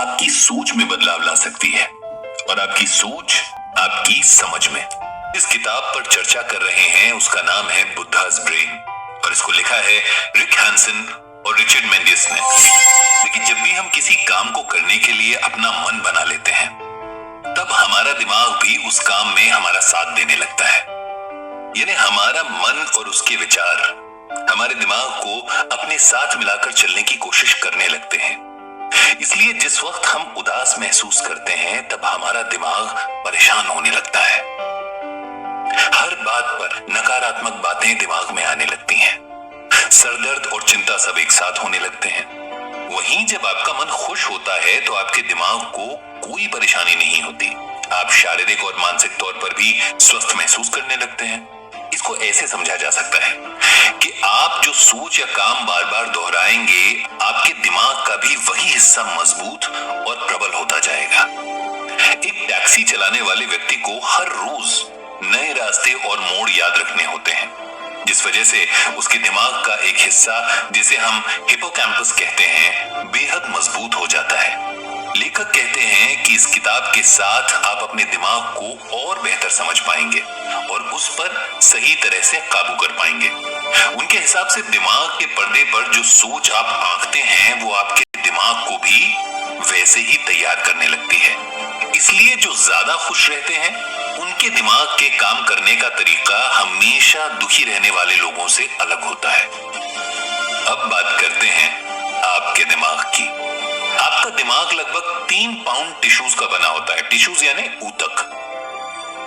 आपकी सोच में बदलाव ला सकती है और आपकी सोच आपकी समझ में। इस किताब पर चर्चा कर रहे हैं, उसका नाम है बुद्धा's ब्रेन और इसको लिखा है रिक हैंसन और रिचर्ड मेंडिस ने। लेकिन जब भी हम किसी काम को करने के लिए अपना मन बना लेते हैं, तब हमारा दिमाग भी उस काम में हमारा साथ देने लगता है। यानी हमारा मन और उसके विचार हमारे दिमाग को अपने साथ मिलाकर चलने की कोशिश करने लगते हैं। इसलिए जिस वक्त हम उदास महसूस करते हैं, तब हमारा दिमाग परेशान होने लगता है। हर बात पर नकारात्मक बातें दिमाग में आने लगती हैं। सरदर्द और चिंता सब एक साथ होने लगते हैं। वहीं जब आपका मन खुश होता है तो आपके दिमाग को कोई परेशानी नहीं होती। आप शारीरिक और मानसिक तौर पर भी स्वस्थ महसूस करने लगते हैं। इसको ऐसे समझा जा सकता है कि आप जो सोच या काम बार बार दोहराएंगे, आपके दिमाग का भी वही हिस्सा मजबूत और प्रबल होता जाएगा। एक टैक्सी चलाने वाले व्यक्ति को हर रोज नए रास्ते और मोड़ याद रखने होते हैं, जिस वजह से उसके दिमाग का एक हिस्सा, जिसे हम हिपोकैम्पस कहते हैं, बेहद मजबूत हो जाता है। लेखक कहते हैं कि इस किताब के साथ आप अपने दिमाग को और बेहतर समझ पाएंगे और उस पर सही तरह से काबू कर पाएंगे। उनके हिसाब से दिमाग के पर्दे पर जो सोच आप आंकते हैं, वो आपके दिमाग को भी वैसे ही तैयार करने लगती है। इसलिए जो ज्यादा खुश रहते हैं, उनके दिमाग के काम करने का तरीका हमेशा दुखी रहने वाले लोगों से अलग होता है। अब बात करते हैं आपके दिमाग की। आपका दिमाग लगभग 3 पाउंड टिश्यूज का बना होता है। टिश्यूज यानी ऊतक,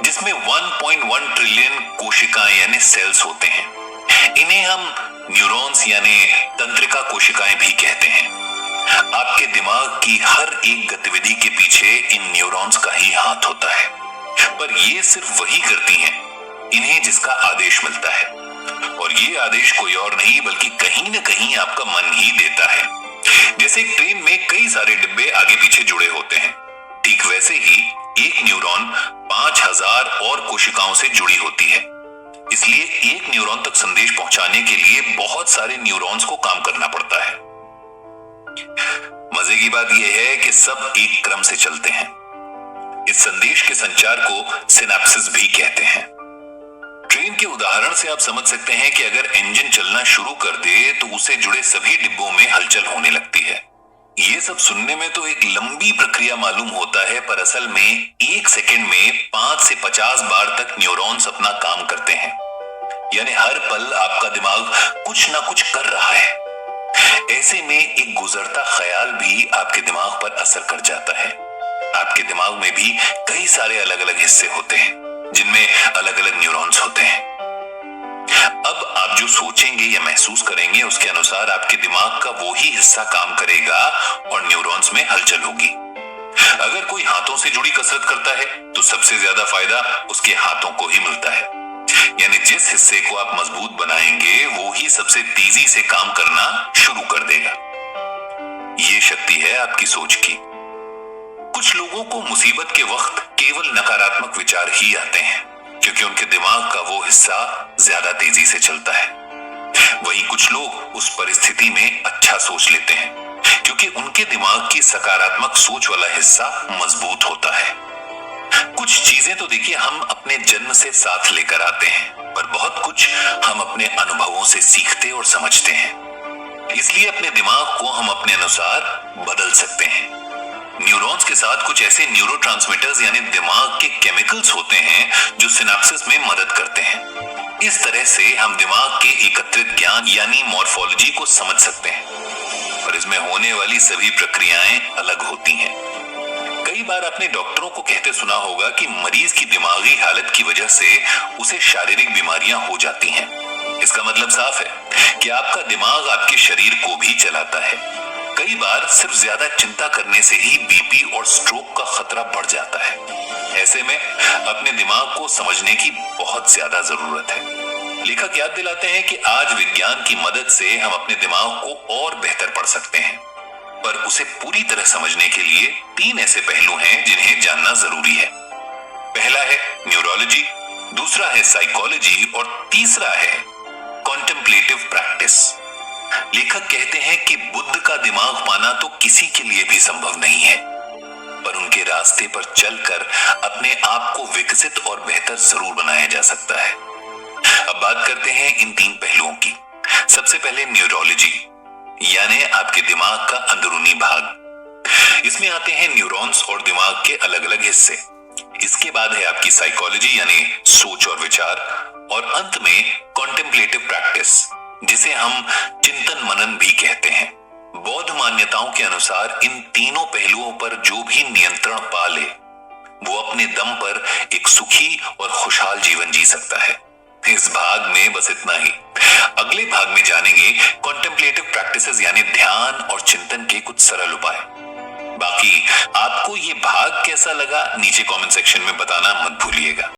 जिसमें 1.1 ट्रिलियन कोशिकाएं यानी सेल्स होते हैं। इन्हें हम न्यूरॉन्स यानी तंत्रिका कोशिकाएं भी कहते हैं। आपके दिमाग की हर एक गतिविधि के पीछे इन न्यूरॉन्स का ही हाथ होता है, पर ये सिर्फ वही करती हैं इन्हें जिसका आदेश मिलता है, और ये आदेश कोई और नहीं बल्कि कहीं ना कहीं आपका मन ही देता है। जैसे एक ट्रेन में कई सारे डिब्बे आगे पीछे जुड़े होते हैं, ठीक वैसे ही एक न्यूरॉन 5000 और कोशिकाओं से जुड़ी होती है। इसलिए एक न्यूरॉन तक संदेश पहुंचाने के लिए बहुत सारे न्यूरॉन्स को काम करना पड़ता है। मजे की बात यह है कि सब एक क्रम से चलते हैं। इस संदेश के संचार को सिनेप्सिस भी कहते हैं। ट्रेन के उदाहरण से आप समझ सकते हैं कि अगर इंजन चलना शुरू कर दे तो उसे जुड़े सभी डिब्बों में हलचल होने लगती है। ये सब सुनने में तो एक लंबी प्रक्रिया मालूम होता है, पर असल में 1 सेकंड में 5 से 50 बार तक न्यूरॉन्स अपना काम करते हैं। यानी हर पल आपका दिमाग कुछ ना कुछ कर रहा है। ऐसे में एक गुजरता ख्याल भी आपके दिमाग पर असर कर जाता है। आपके दिमाग में भी कई सारे अलग अलग हिस्से होते हैं, जिनमें अलग अलग न्यूरॉन्स होते हैं। अब आप जो सोचेंगे या महसूस करेंगे, उसके अनुसार आपके दिमाग का वो ही हिस्सा काम करेगा और न्यूरॉन्स में हलचल होगी। अगर कोई हाथों से जुड़ी कसरत करता है तो सबसे ज्यादा फायदा उसके हाथों को ही मिलता है। यानी जिस हिस्से को आप मजबूत बनाएंगे, वो ही सबसे तेजी से काम करना शुरू कर देगा। ये शक्ति है आपकी सोच की। कुछ लोगों को मुसीबत के वक्त केवल नकारात्मक विचार ही आते हैं, क्योंकि उनके दिमाग का वो हिस्सा ज्यादा तेजी से चलता है। वहीं कुछ लोग उस परिस्थिति में अच्छा सोच लेते हैं, क्योंकि उनके दिमाग की सकारात्मक सोच वाला हिस्सा मजबूत होता है। कुछ चीजें तो देखिए हम अपने जन्म से साथ लेकर आते हैं, पर बहुत कुछ हम अपने अनुभवों से सीखते और समझते हैं। इसलिए अपने दिमाग को हम अपने अनुसार बदल सकते हैं। न्यूरॉन्स के साथ कुछ ऐसे न्यूरोट्रांसमीटर्स यानी दिमाग के केमिकल्स होते हैं जो सिनेप्सिस में मदद करते हैं। इस तरह से हम दिमाग के एकत्रित ज्ञान यानी मॉर्फोलॉजी को समझ सकते हैं, और इसमें होने वाली सभी प्रक्रियाएं अलग होती हैं। कई बार आपने डॉक्टरों को कहते सुना होगा कि मरीज की दिमागी हालत की वजह से उसे शारीरिक बीमारियां हो जाती हैं। इसका मतलब साफ है कि आपका दिमाग आपके शरीर को भी चलाता है। कई बार सिर्फ ज्यादा चिंता करने से ही बीपी और स्ट्रोक का खतरा बढ़ जाता है। ऐसे में अपने दिमाग को समझने की बहुत ज्यादा जरूरत है। लेखक याद दिलाते हैं कि आज विज्ञान की मदद से हम अपने दिमाग को और बेहतर पढ़ सकते हैं, पर उसे पूरी तरह समझने के लिए 3 ऐसे पहलू हैं जिन्हें जानना जरूरी है। पहला है न्यूरोलॉजी, दूसरा है साइकोलॉजी और तीसरा है कॉन्टेम्पलेटिव प्रैक्टिस। लेखक कहते हैं कि बुद्ध का दिमाग पाना तो किसी के लिए भी संभव नहीं है, पर उनके रास्ते पर चलकर अपने आप को विकसित और बेहतर जरूर बनाया जा सकता है। अब बात करते हैं इन 3 पहलुओं की। सबसे पहले न्यूरोलॉजी, यानी आपके दिमाग का अंदरूनी भाग। इसमें आते हैं न्यूरॉन्स और दिमाग के अलग अलग हिस्से। इसके बाद है आपकी साइकोलॉजी, यानी सोच और विचार, और अंत में कॉन्टेम्पलेटिव प्रैक्टिस, जिसे हम चिंतन मनन भी कहते हैं। बौद्ध मान्यताओं के अनुसार इन तीनों पहलुओं पर जो भी नियंत्रण पा ले, वो अपने दम पर एक सुखी और खुशहाल जीवन जी सकता है। इस भाग में बस इतना ही। अगले भाग में जानेंगे कॉन्टेम्पलेटिव प्रैक्टिसेस, यानी ध्यान और चिंतन के कुछ सरल उपाय। बाकी आपको ये भाग कैसा लगा नीचे कमेंट सेक्शन में बताना मत भूलिएगा।